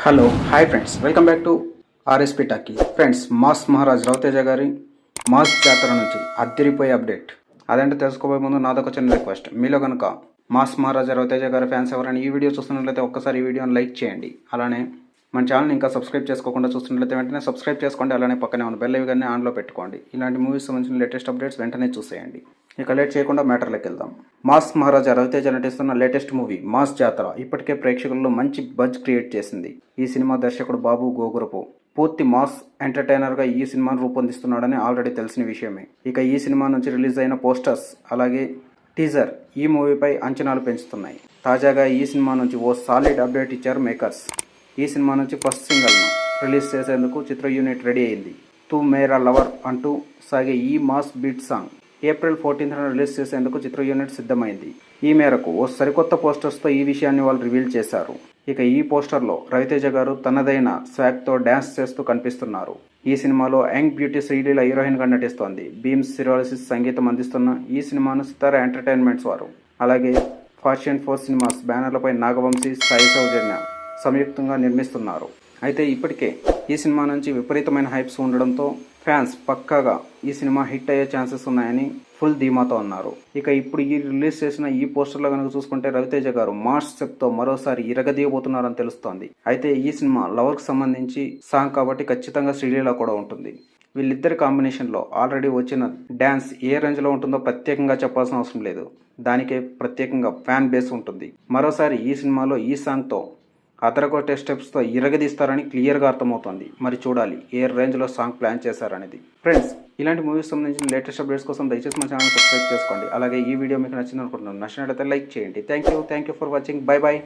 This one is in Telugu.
Hello hi friends, welcome back to RSP talkie. Friends, mass Maharaj Raviteja గారి మాస్ జాతర నుంచి అద్దరిపోయే అప్డేట్. అదంటే తెలుసుకోబోయే ముందు నాదొక చిన్న రిక్వెస్ట్. మీలో కనుక మాస్ మహారాజా రవితేజ గారి ఫ్యాన్స్ ఎవరైనా ఈ వీడియో చూస్తున్నట్లయితే ఒక్కసారి ఈ వీడియోని లైక్ చేయండి. అలానే మన ఛానల్ ఇంకా సబ్స్క్రైబ్ చేసుకోకుండా చూస్తున్నట్లయితే వెంటనే సబ్స్క్రైబ్ చేసుకోండి. అలానే పక్కనే ఉన్న బెల్ ఐకాన్ని ఆన్లో పెట్టుకోండి. ఇలాంటి మూవీస్ సంబంధించిన లేటెస్ట్ అప్డేట్స్ వెంటనే చూసేయండి. ఇక లేట్ చేయకుండా మ్యాటర్లోకి వెళ్దాం. మాస్ మహారాజా రవితేజ నటిస్తున్న లేటెస్ట్ మూవీ మాస్ జాతర ఇప్పటికే ప్రేక్షకుల్లో మంచి బజ్ క్రియేట్ చేసింది. ఈ సినిమా దర్శకుడు బాబు గోగురపు పూర్తి మాస్ ఎంటర్టైనర్గా ఈ సినిమాను రూపొందిస్తున్నాడని ఆల్రెడీ తెలిసిన విషయమే. ఇక ఈ సినిమా నుంచి రిలీజ్ అయిన పోస్టర్స్ అలాగే టీజర్ ఈ మూవీపై అంచనాలు పెంచుతున్నాయి. తాజాగా ఈ సినిమా నుంచి ఓ సాలిడ్ అప్డేట్ ఇచ్చారు మేకర్స్. ఈ సినిమా నుంచి ఫస్ట్ సింగిల్ను రిలీజ్ చేసేందుకు చిత్ర యూనిట్ రెడీ అయింది. తూ మేరా లవర్ అంటూ సాగే ఈ మాస్ బీట్ సాంగ్ ఏప్రిల్ 14న రిలీజ్ చేసేందుకు చిత్ర యూనిట్ సిద్ధమైంది. ఈ మేరకు ఓ సరికొత్త పోస్టర్స్తో ఈ విషయాన్ని వాళ్ళు రివీల్ చేశారు. ఇక ఈ పోస్టర్లో రవితేజ గారు తనదైన స్వాగ్తో డ్యాన్స్ చేస్తూ కనిపిస్తున్నారు. ఈ సినిమాలో యంగ్ బ్యూటీ శ్రీలీల హీరోయిన్గా నటిస్తోంది. భీమ్స్ సిరాలసిస్ సంగీతం అందిస్తున్న ఈ సినిమాను సితారా ఎంటర్టైన్మెంట్స్ వారు అలాగే ఫాషన్ ఫోర్ సినిమాస్ బ్యానర్లపై నాగవంశీ, సాయి సౌజన్య సంయుక్తంగా నిర్మిస్తున్నారు. అయితే ఇప్పటికే ఈ సినిమా నుంచి విపరీతమైన హైప్స్ ఉండడంతో ఫ్యాన్స్ పక్కాగా ఈ సినిమా హిట్ అయ్యే ఛాన్సెస్ ఉన్నాయని ఫుల్ ధీమాతో ఉన్నారు. ఇక ఇప్పుడు ఈ రిలీజ్ చేసిన ఈ పోస్టర్లో కనుక చూసుకుంటే రవితేజ గారు మాస్ స్టెప్తో మరోసారి ఇరగదీయబోతున్నారని తెలుస్తోంది. అయితే ఈ సినిమా లవర్కి సంబంధించి సాంగ్ కాబట్టి ఖచ్చితంగా శ్రీలీల కూడా ఉంటుంది. వీళ్ళిద్దరి కాంబినేషన్లో ఆల్రెడీ వచ్చిన డ్యాన్స్ ఏ రేంజ్లో ఉంటుందో ప్రత్యేకంగా చెప్పాల్సిన అవసరం లేదు. దానికే ప్రత్యేకంగా ఫ్యాన్ బేస్ ఉంటుంది. మరోసారి ఈ సినిమాలో ఈ సాంగ్తో అదరగొట్టే స్టెప్స్తో ఇరగదీస్తారని క్లియర్గా అర్థమవుతుంది. మరి చూడాలి ఏ రేంజ్లో సాంగ్ ప్లాన్ చేశారనేది. ఫ్రెండ్స్, ఇలాంటి మూవీస్ సంబంధించిన లేటెస్ట్ అప్డేట్స్ కోసం దయచేసి మా ఛానల్ సబ్స్క్రైబ్ చేసుకోండి. అలాగే ఈ వీడియో మీకు నచ్చింది అనుకుంటున్నాను. నచ్చినట్లయితే లైక్ చేయండి. Thank you for watching. Bye bye.